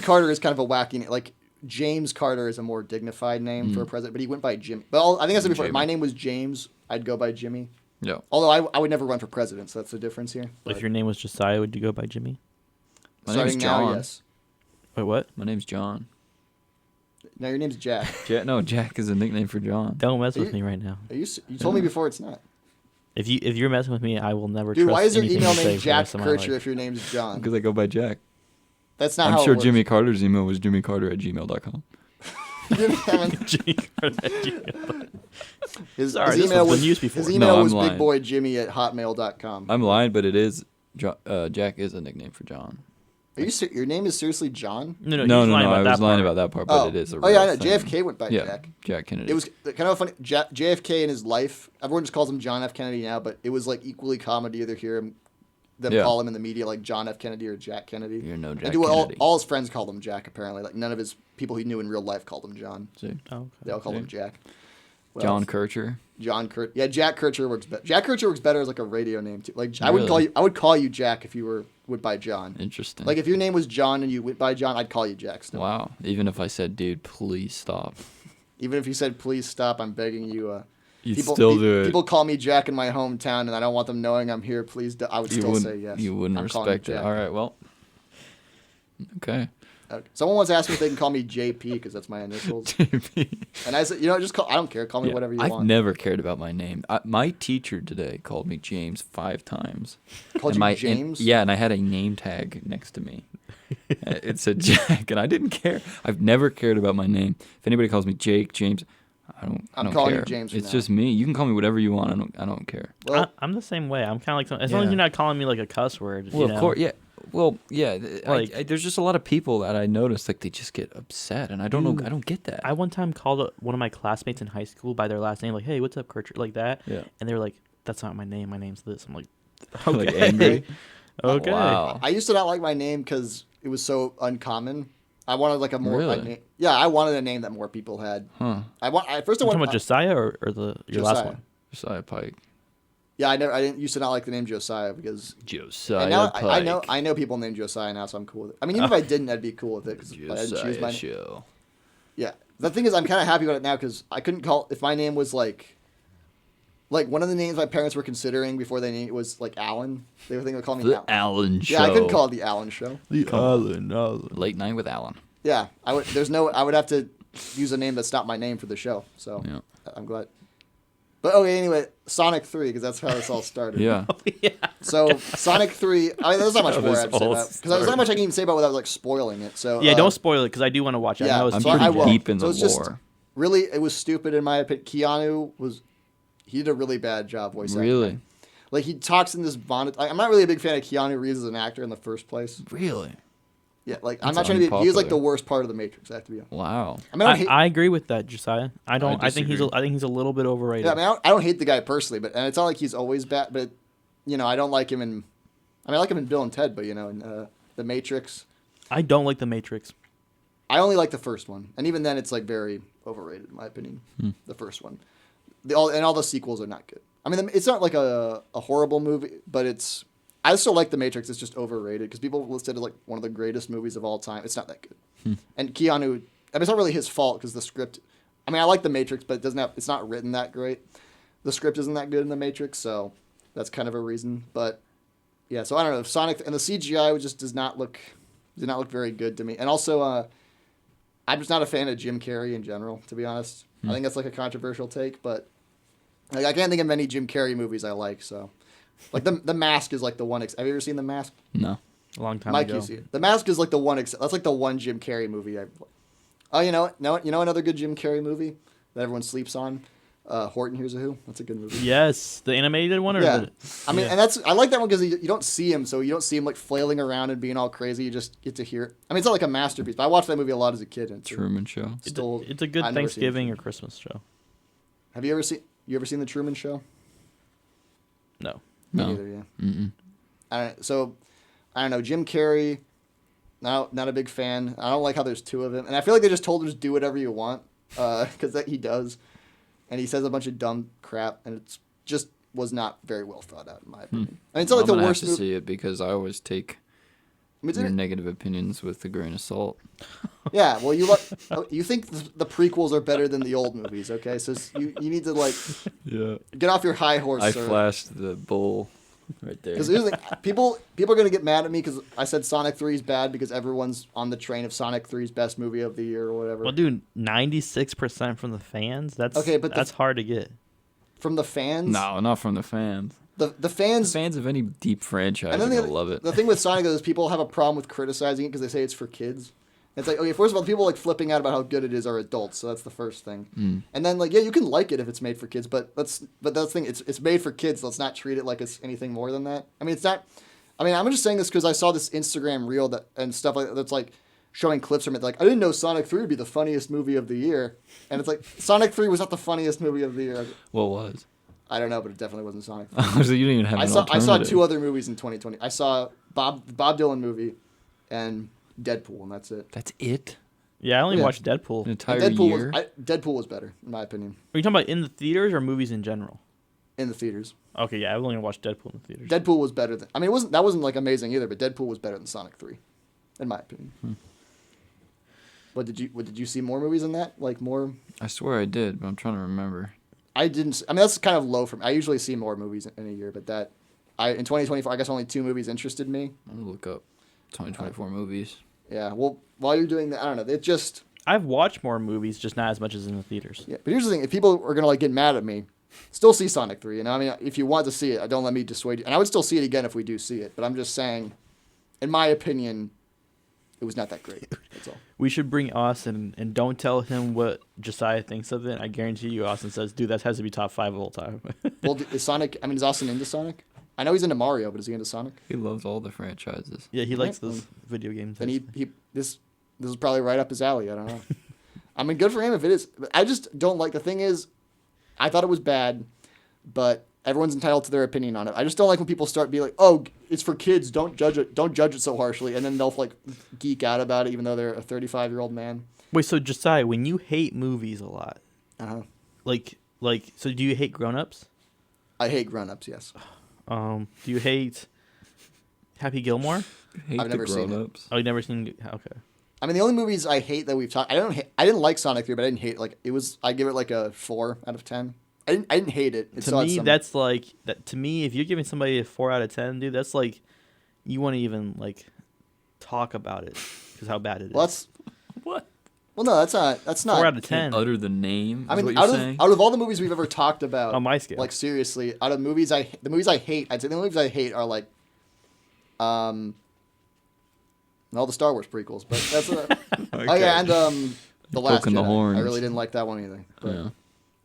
Carter is kind of a wacky name. James Carter is a more dignified name for a president, but he went by Jimmy. Well, I think I said before, if my name was James, I'd go by Jimmy. Yeah. Although I would never run for president, so that's the difference here. If your name was Josiah, would you go by Jimmy? My name's starting John. now, yes. Wait, what? My name's John. Now your name's Jack. Jack is a nickname for John. Don't mess Are with you- me right now. You told me before it's not. If you're messing with me, I will never Dude, trust why is your anything email you say named for the Jack rest of my Kircher life. if your name's John? Because I go by Jack. That's not I'm how sure it works. Jimmy Carter's email was jimmycarter@gmail.com. His Sorry, this email one's was been used before. His email No, was I'm lying. bigboyjimmy@hotmail.com. I'm lying, but it is Jack is a nickname for John. Are you your name is seriously John? No, No, he's no, lying no. about I that was lying part. about that part, but it is a Oh yeah, I real know. thing. JFK went by Yeah, Jack. Jack Kennedy. It was kind of funny. JFK in his life, everyone just calls him John F. Kennedy now, but it was equally common to either hear him, them Yeah. call him in the media John F. Kennedy or Jack Kennedy. You're no Jack And Kennedy. all his friends called him Jack. Apparently, none of his people he knew in real life called him John. See? Oh, okay. They all called him Jack. What John else? Kircher. John Kurt. Yeah, Jack Kircher works better. Jack Kircher works better as like a radio name too. Like I would call you Jack if you went by John. Interesting. Like if your name was John and you went by John, I'd call you Jack still. Wow. Even if I said, dude, please stop. Even if you said please stop, I'm begging you. You'd still do it. People call me Jack in my hometown, and I don't want them knowing I'm here. Please, I would still say yes. You wouldn't I'm calling you respect it. Jack. All right, well. Okay. Someone once asked me if they can call me JP because that's my initials. JP. And I said, just call. I don't care. Call me whatever you I've want. never cared about my name. My teacher today called me James 5 times. Called And you James? yeah, and I had a name tag next to me. It said Jack, and I didn't care. I've never cared about my name. If anybody calls me Jake, James, I don't calling you care. James from It's now. just me. You can call me whatever you want. I don't care. Well, I'm the same way. I'm kind of like, as long as Yeah. you're not calling me like a cuss word. Well, you know? of course, yeah. Well, yeah. Like- There's just a lot of people that I notice like they just get upset, and I don't know. Dude, I don't get that. I one time called one of my classmates in high school by their last name, like, "Hey, what's up, Kircher?" Like that. Yeah. And they were like, "That's not my name. My name's this." I'm like, Like "Okay, angry. okay." Wow. I used to not like my name because it was so uncommon. I wanted like a more. Really? I wanted a name that more people had. Huh. First I You talking wanted about Josiah or your last Josiah. one? Josiah Pike. Yeah, I didn't used to not like the name Josiah because. Josiah And now Pike. I know people named Josiah now, so I'm cool with it. I mean, even if I didn't, I'd be cool with it because I didn't choose Josiah my. Show. Yeah, the thing is, I'm kind of happy about it now because I couldn't call if my name was like one of the names my parents were considering before they named it was like Alan. They were thinking of calling me The Alan. Alan Show. Yeah, I couldn't call it the Alan Show. The Alan. Late Night with Alan. Yeah, I would. I would have to use a name that's not my name for the show. So Yeah. I'm glad. But okay, anyway, Sonic 3 because that's how this all started. Yeah. So Sonic 3. I mean, there's not much How more I this have to say all about because there's not much I can even say about without like spoiling it. So Yeah, don't spoil it because I do want to watch it. yeah, I know it's I'm so pretty I will. deep in So the it's just- lore. Really, it was stupid in my opinion. Keanu he did a really bad job voice acting. Really? Like he talks in this bond. I'm not really a big fan of Keanu Reeves as an actor in the first place. Really? Yeah, like I'm That's not trying to be. He was like unpopular. the worst part of the Matrix. I have to be honest. Wow. I mean, I don't hate, I agree with that, Josiah. I don't. I think he's. disagree. I think he's a little bit overrated. yeah, I mean, I don't hate the guy personally, but and it's not like he's always bad. But I don't like him in. I mean, I like him in Bill and Ted, but in the Matrix, I don't like the Matrix. I only like the first one, and even then, it's like very overrated in my opinion. The first one, all the sequels are not good. I mean, it's not like a horrible movie, but it's. I still like The Matrix. It's just overrated because people listed it like one of the greatest movies of all time. It's not that good. And Keanu, I mean, it's not really his fault because the script. I mean, I like The Matrix, but it doesn't have. It's not written that great. The script isn't that good in The Matrix, so that's kind of a reason. But yeah, so I don't know. Sonic and the CGI just did not look very good to me. And also, I'm just not a fan of Jim Carrey in general, to be honest. I think that's like a controversial take, but like I can't think of many Jim Carrey movies I like. So, like the Mask is like the one. Have you ever seen The Mask? No. A long time Mike, ago. you see it. The Mask is like the one. That's like the one Jim Carrey movie. Oh, you know another good Jim Carrey movie that everyone sleeps on. Horton Hears a Who. That's a good movie. Yes, the animated one or Yeah, the. I mean, Yeah. and I like that one because you don't see him, so you don't see him like flailing around and being all crazy. You just get to hear it. I mean, it's not like a masterpiece, but I watched that movie a lot as a kid. And Truman Show. Still, It's a good I've never seen Thanksgiving it. or Christmas show. Have you ever seen the Truman Show? No. Me No. neither, yeah. Mm-mm. I don't know. Jim Carrey, not a big fan. I don't like how there's two of him, and I feel like they just told him just do whatever you want, because he does, and he says a bunch of dumb crap, and it's just was not very well thought out in my opinion. I mean, it's not like I'm the gonna worst have to movie. see it because I always take I mean, your negative opinions with a grain of salt. yeah, well, you think the prequels are better than the old movies, okay? So you need to like Yeah. get off your high horse. I sir. flashed the bull right there. Because people are gonna get mad at me because I said Sonic 3 is bad because everyone's on the train of Sonic 3's best movie of the year or whatever. Well, dude, 96% from the fans. That's Okay, but that's hard to get. From the fans, No, not from the fans. the fans. Fans of any deep franchise And are then gonna love it. The thing with Sonic is people have a problem with criticizing it because they say it's for kids. It's like, okay, first of all, the people like flipping out about how good it is are adults, so that's the first thing. And then like, yeah, you can like it if it's made for kids, but that's the thing. It's made for kids. Let's not treat it like it's anything more than that. I mean, it's not. I mean, I'm just saying this because I saw this Instagram reel and stuff like that's like showing clips from it. Like, I didn't know Sonic 3 would be the funniest movie of the year, and it's like Sonic 3 was not the funniest movie of the year. What was? I don't know, but it definitely wasn't Sonic 3. So you didn't even have I an saw alternative. two other movies in 2020. I saw Bob Dylan movie and Deadpool, and that's it. That's it? Yeah, I only Yeah. watched Deadpool. An Are entire Deadpool year. Deadpool was better in my opinion you talking about in the theaters or movies in general? in the theaters. Okay, yeah, I've only watched Deadpool in the theaters. Deadpool was better than. I mean, that wasn't like amazing either, but Deadpool was better than Sonic 3, in my opinion. What did you see more movies than that? Like more? I swear I did, but I'm trying to remember. I didn't. I mean, that's kind of low for me. I usually see more movies in a year, but in 2024, I guess only 2 movies interested me. I'm gonna look up 2024 movies. Yeah. Well, while you're doing that, I don't know. It just. I've watched more movies, just not as much as in the theaters. Yeah. But here's the thing: if people are gonna like get mad at me, still see Sonic 3. You know, I mean, if you want to see it, don't let me dissuade you. And I would still see it again if we do see it. But I'm just saying, in my opinion, it was not that great. That's all. We should bring Austin and don't tell him what Josiah thinks of it. I guarantee you, Austin says, "Dude, that has to be top 5 of all time." Well, is Sonic? I mean, is Austin into Sonic? I know he's into Mario, but is he into Sonic? He loves all the franchises. Yeah, he likes Right. those video games. Then this is probably right up his alley. I don't know. I mean, good for him if it is. But I just don't like. The thing is, I thought it was bad, but everyone's entitled to their opinion on it. I just don't like when people start being like, "Oh, it's for kids. Don't judge it. Don't judge it so harshly," and then they'll like geek out about it, even though they're a 35-year-old man. Wait, so Josiah, when you hate movies a lot, like, so do you hate grown-ups? I hate grown-ups. Yes. Do you hate Happy Gilmore? Hate I've the never seen it. grown-ups. Oh, you never seen? Okay. I mean, the only movies I hate that we've talked. I didn't like Sonic 3, but I didn't hate like it was. I give it like a 4 out of 10. I didn't hate it. It To still had me, some- that's like that. To me, if you're giving somebody a 4 out of 10, dude, that's like you want to even like talk about it because how bad it is. Well, that's What? well, no, that's not. That's not. 4 out of 10 Utter the name. I is mean, what you're saying? out of all the movies we've ever talked about, on my scale. like seriously, out of the movies I hate, I'd say the movies I hate are like, all the Star Wars prequels, but that's oh yeah, and the Last Poking the Jedi. horns. I really didn't like that one either. But, Yeah.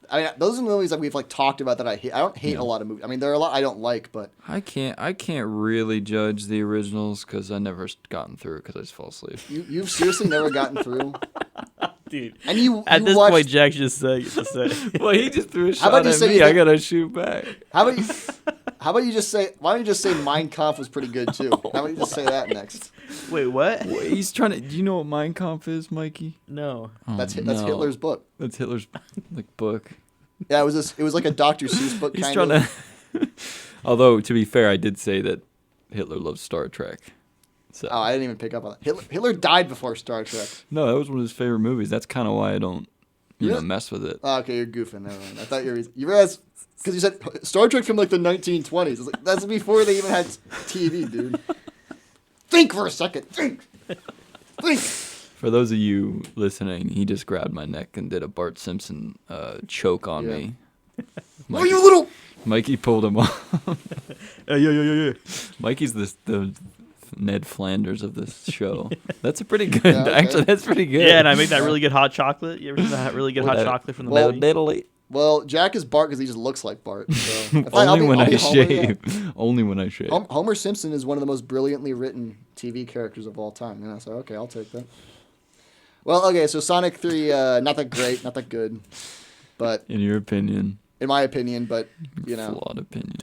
I mean, those are the movies that we've like talked about that I hate. I don't hate a lot of movies. I mean, there are a lot I don't like, but I can't really judge the originals because I never gotten through it because I just fall asleep. you've seriously never gotten through. dude. And you At this watched, point, Jack just said, Well, he just threw a How about shot you at say me. you I think- gotta shoot back. How about you just say? Why don't you just say Mein Kampf was pretty good too? How about you just say that next? Wait, what? Wait, he's trying to. Do you know what Mein Kampf is, Mikey? No. Oh, That's no. Hitler's book. That's Hitler's like book. Yeah, it was like a Dr. Seuss book. He's kind trying of. to. Although to be fair, I did say that Hitler loves Star Trek. So Oh, I didn't even pick up on that. Hitler died before Star Trek. no, that was one of his favorite movies. That's kind of why I don't, you know, Really? mess with it. Oh, okay, you're goofing. Never mind. I thought you realized because you said Star Trek from like the 1920s. It's like, that's before they even had TV, dude. Think for a second. Think. For those of you listening, he just grabbed my neck and did a Bart Simpson choke on Yeah. me. Oh, you little. Mikey pulled him off. Yeah. Mikey's the Ned Flanders of this show. That's a pretty good. Yeah, okay. Actually, that's pretty good. Yeah, and I make that really good hot chocolate. You ever seen that really good hot That- chocolate from the Well, movie? Well, Jack is Bart because he just looks like Bart. So. If I'll Only be- when I'll I be Homer, yeah. shave. Only when I shave. Homer Simpson is one of the most brilliantly written TV characters of all time. And I said, okay, I'll take that. Well, okay, so Sonic 3, not that great, not that good, but In your opinion, in my opinion, but you know, flawed opinion.